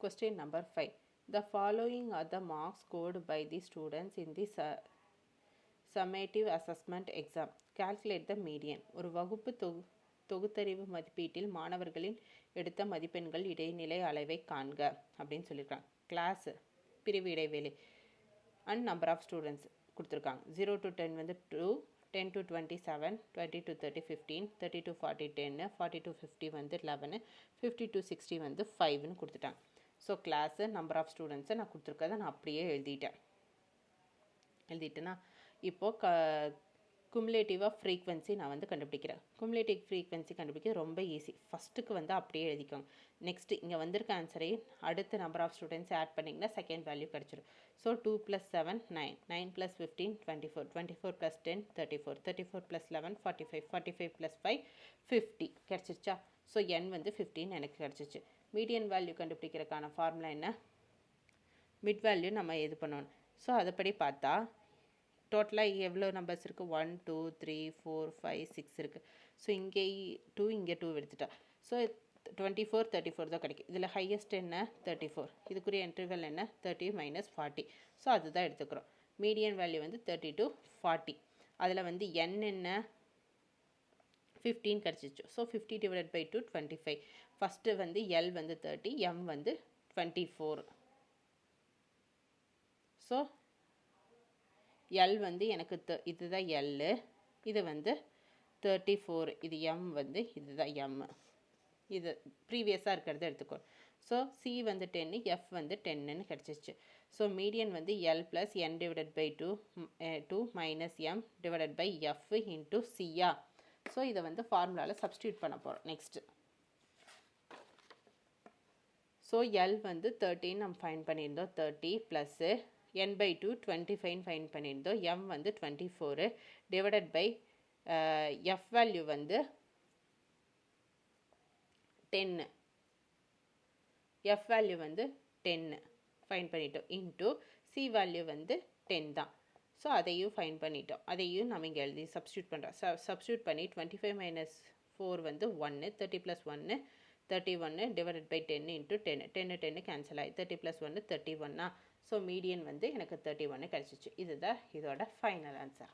Question number 5. The following are the marks scored by the students in the summative assessment exam. Calculate the median. ஒரு வகுப்பு தொகுத்தறிவு மதிப்பீட்டில் மாணவர்களின் எடுத்த மதிப்பெண்கள் இடைநிலை அளவை காண்க அப்படின்னு சொல்லியிருக்காங்க. கிளாஸ் பிரிவு இடைவெளி அண்ட் நம்பர் ஆஃப் ஸ்டூடெண்ட்ஸ் கொடுத்துருக்காங்க. 0 to 10 வந்து 2, 10 to 27, 20 to 30 15, 30 to 40 10, 40 to 50 வந்து 11, 50 to 60 வந்து 5ன்னு கொடுத்துட்டாங்க. ஸோ கிளாஸு நம்பர் ஆஃப் ஸ்டூடெண்ட்ஸை நான் கொடுத்துருக்கதை நான் அப்படியே எழுதிட்டேன்னா இப்போது குமுலேட்டிவாக ஃப்ரீக்வன்சி நான் வந்து கண்டுபிடிக்கிறேன். குமுலேட்டிவ் ஃப்ரீக்வன்சி கண்டுபிடிக்க ரொம்ப ஈஸி. ஃபஸ்ட்டுக்கு வந்து அப்படியே எழுதிக்கோங்க. நெக்ஸ்ட்டு இங்கே வந்திருக்க ஆன்சரையும் அடுத்த நம்பர் ஆஃப் ஸ்டூடெண்ட்ஸ் ஆட் பண்ணிங்கன்னா செகண்ட் வேல்யூ கிடச்சிடும். ஸோ 2 + 7 9, 9 + 15 24, 24 + 10 34, 34 + 11 45, 45 + 5 50 கிடச்சிருச்சா? ஸோ n வந்து 15 எனக்கு கிடச்சிச்சு. மீடியன் வேல்யூ கண்டுபிடிக்கிறதுக்கான ஃபார்முலா என்ன? மிட் வேல்யூ நம்ம இது பண்ணணும். ஸோ அதைப்படி பார்த்தா டோட்டலாக எவ்வளோ நம்பர்ஸ் இருக்குது? 1 2 3 4 5 6 இருக்குது. ஸோ இங்கே 2 இங்கே 2 எடுத்துட்டா. ஸோ 24 34 தான் கிடைக்கும். இதில் ஹையஸ்ட் என்ன? 34. இதுக்குரிய இன்டர்வல் என்ன? 30 - 40. ஸோ அதுதான் எடுத்துக்கிறோம். மீடியன் வேல்யூ வந்து 30 to 40. அதில் வந்து n என்ன? 15 கிடச்சிச்சு. ஸோ 50 / 2 25. ஃபஸ்ட்டு வந்து L வந்து 30, M வந்து 24. ஸோ L வந்து எனக்கு இதுதான் L, இது வந்து 34, இது M வந்து இதுதான் M. இது ப்ரீவியஸாக இருக்கிறத எடுத்துக்கோ. ஸோ C வந்து 10, F வந்து 10ன்னு கிடச்சிச்சு. ஸோ மீடியன் வந்து L + n / 2 minus M / F into C-ஆ. So இதை வந்து ஃபார்முலாவில் சப்ஸ்டியூட் பண்ண போகிறோம். நெக்ஸ்ட்டு ஸோ L வந்து 13 நம்ம ஃபைன் பண்ணியிருந்தோம். 30 ப்ளஸ்ஸு n/2 25 ஃபைன் பண்ணியிருந்தோம். M வந்து 24 / F வேல்யூ வந்து 10. F வேல்யூ வந்து 10 ஃபைன் பண்ணிட்டோம். இன்ட்டு C வேல்யூ வந்து 10 தான். ஸோ அதையும் ஃபைன் பண்ணிட்டோம். அதையும் நம்ம இங்கே எழுதி சப்ஸ்டியூட் பண்ணுறோம். சப்ஸ்டியூட் பண்ணி 25 - 4 வந்து 1, 30 + 1 31 / 10 into 10, 10 10 கேன்சல் ஆகி 30 + 1 31. ஸோ மீடியன் வந்து எனக்கு 31 கிடச்சிச்சு. இதுதான் இதோட ஃபைனல் ஆன்சர்.